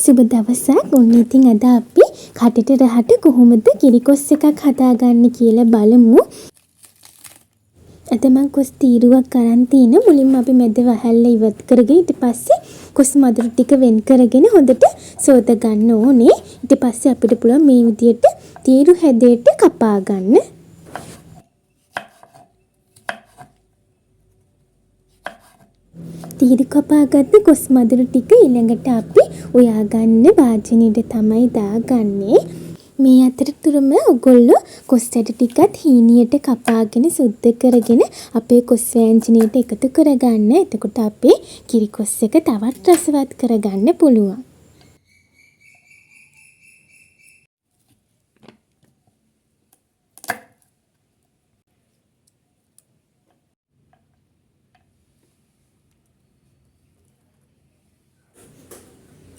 සුබ දවසක්. ඔන්න ඉතින් අද අපි කටට රහට කොහොමද කිරිකොස් එකක් හදාගන්නේ කියලා බලමු. අද මම කොස් තීරුවක් අරන් තින මුලින්ම අපි මැද වහල්ල ඉවත් කරගෙන ඊට පස්සේ කොස් මදුරු ටික වෙන් කරගෙන හොඳට සෝද ගන්න ඕනේ. ඊට පස්සේ අපිට පුළුවන් මේ විදියට තීරු හැදේට කපා ගන්න. තීරු කපාගත්ත කොස් මදුරු ටික ඊළඟට අපි උයා ගන්න වාජනේට තමයි දාගන්නේ. මේ අතරතුරම ඔයගොල්ලෝ කොස් ඇට ටිකත් හීනියට කපාගෙන සුද්ධ කරගෙන අපේ කොස් වෑංජනයට එකතු කරගන්න. එතකොට අපේ කිරිකොස් එක තවත් රසවත් කරගන්න පුළුවන්.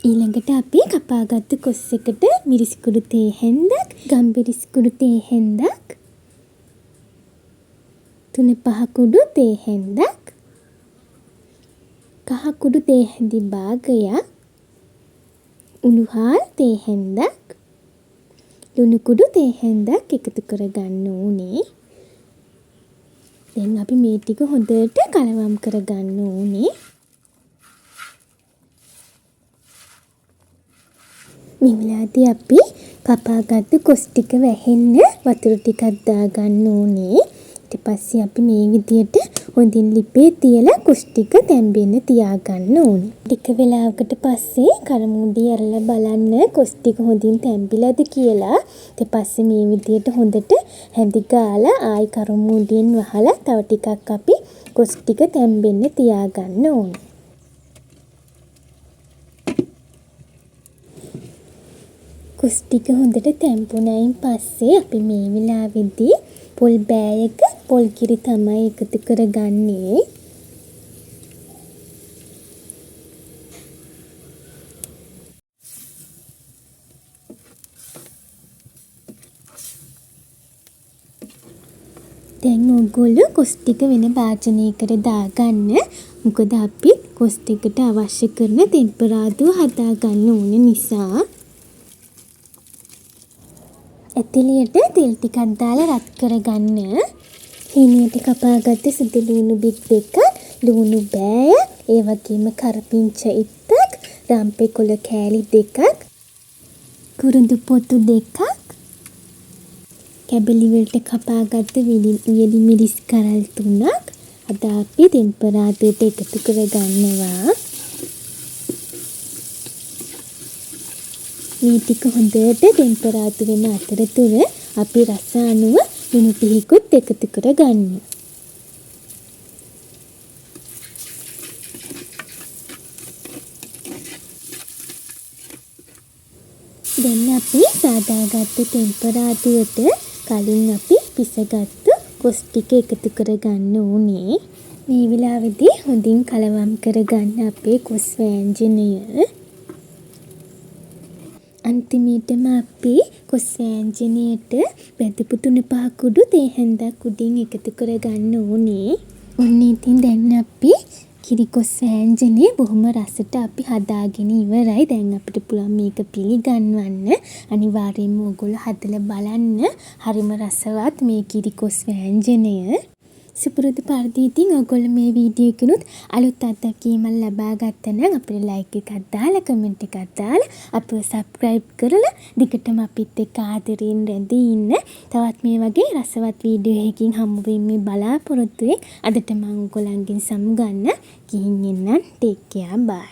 ඊළඟට අපි කපාගත්තු කොස් එකට මිරිස් කුඩු තේ හැන්දක්, ගම්බිරිස් කුඩු තේ හැන්දක්, 3-5 කුඩු තේ හැන්දක්, කහ කුඩු තේ හැඳි භාගයක්, උණුහාල් තේ හැන්දක්, ලුණු කුඩු තේ හැන්දක් එකතු කරගන්න ඕනේ. දැන් අපි මේ ටික හොඳට කලවම් කරගන්න ඕනේ. මේ වෙලාවේදී අපි කපාගත්තු කොස් ටික වැහෙන්න වතුර ටිකක් දාගන්න ඕනේ. ඊට පස්සේ අපි මේ විදියට හොඳින් ලිපේ තියලා කොස් ටික තැම්බෙන්න තියාගන්න ඕනේ. ටික වෙලාවකට පස්සේ කරමුඩිය අරලා බලන්න කොස් ටික හොඳින් තැම්බිලාද කියලා. ඊට පස්සේ මේ විදියට හොඳට හැඳි ගාලා ආයි කරමුඩියෙන් වහලා තව ටිකක් අපි කොස් ටික තැම්බෙන්න තියාගන්න ඕනේ. කොස් ටික හොඳට තැම්පුණයින් පස්සේ අපි මේ වෙලාවේදී පොල් බෑයක පොල් කිරි තමයි එකතු කරගන්නේ. දැන් ඔයගොල්ලෝ කොස් ටික වෙන භාජනයකට දාගන්න. මොකද අපි කොස් ටිකට අවශ්‍ය කරන ටෙම්පරාදුව හදාගන්න ඕන නිසා. ඇතිලියට තෙල් ටිකක් දාලා රත් කරගන්න. හීනියට කපාගත්ත සුදු ලුණු බික් දෙකක්, ලුණු බෑය, ඒ වගේම කරපිංච ඉත්තක්, රම්පේ කොළ කෑලි දෙකක්, කුරුඳු පොතු දෙකක්, කැබලි වලට කපාගත්ත වියලි මිරිස් කරල් 3ක් අද අපි ටෙම්පරාදුවට එකතු කරගන්නවා. මේ ටික හොඳට ටෙම්පරාදු වෙන අතරතුර අපි රස අනුව ලුණු ටිකකුත් එකතු කරගන්න. දැන් අපි සාදාගත්තු ටෙම්පරාදුවට කලින් අපි පිසගත්තු කොස් ටික එකතු කරගන්න ඕනේ. මේ වෙලාවේදී හොඳින් කලවම් කරගන්න අපේ කොස් වෑංජනය. අන්තිමේටම අපි කොස් වෑංජනයට බෙදපු 3-5 කුඩු තේ හැන්දක් උඩින් එකතු කරගන්න ඕනේ. ඔන්න ඉතින් දැන් අපි කිරිකොස් වෑංජනේ බොහොම රසට අපි හදාගෙන ඉවරයි. දැන් අපිට පුළුවන් මේක පිළිගන්වන්න. අනිවාර්යයෙන්ම ඔයගොල්ලෝ හදලා බලන්න. හරිම රසවත් මේ කිරිකොස් වෑංජනය. සුපුරුදු පරිදි ඉතින් ඔයගොල්ලෝ මේ වීඩියෝ එකනොත් අලුත් අත්දැකීමක් ලබා ගත්තා නම් අපිට ලයික් එකක් දාලා කමෙන්ට් එකක් දාලා අපිව සබ්ස්ක්‍රයිබ් කරලා දිගටම අපිත් එක්ක ආදරෙන් රැඳී ඉන්න. තවත් මේ වගේ රසවත් වීඩියෝ එකකින් හමු වෙන්නේ බලාපොරොත්තු වෙක්. අදට මම ඔයගොල්ලන්ගෙන් සමුගන්න. ගිහින් එන්නම්. ටේක් කෙයාර් බයි.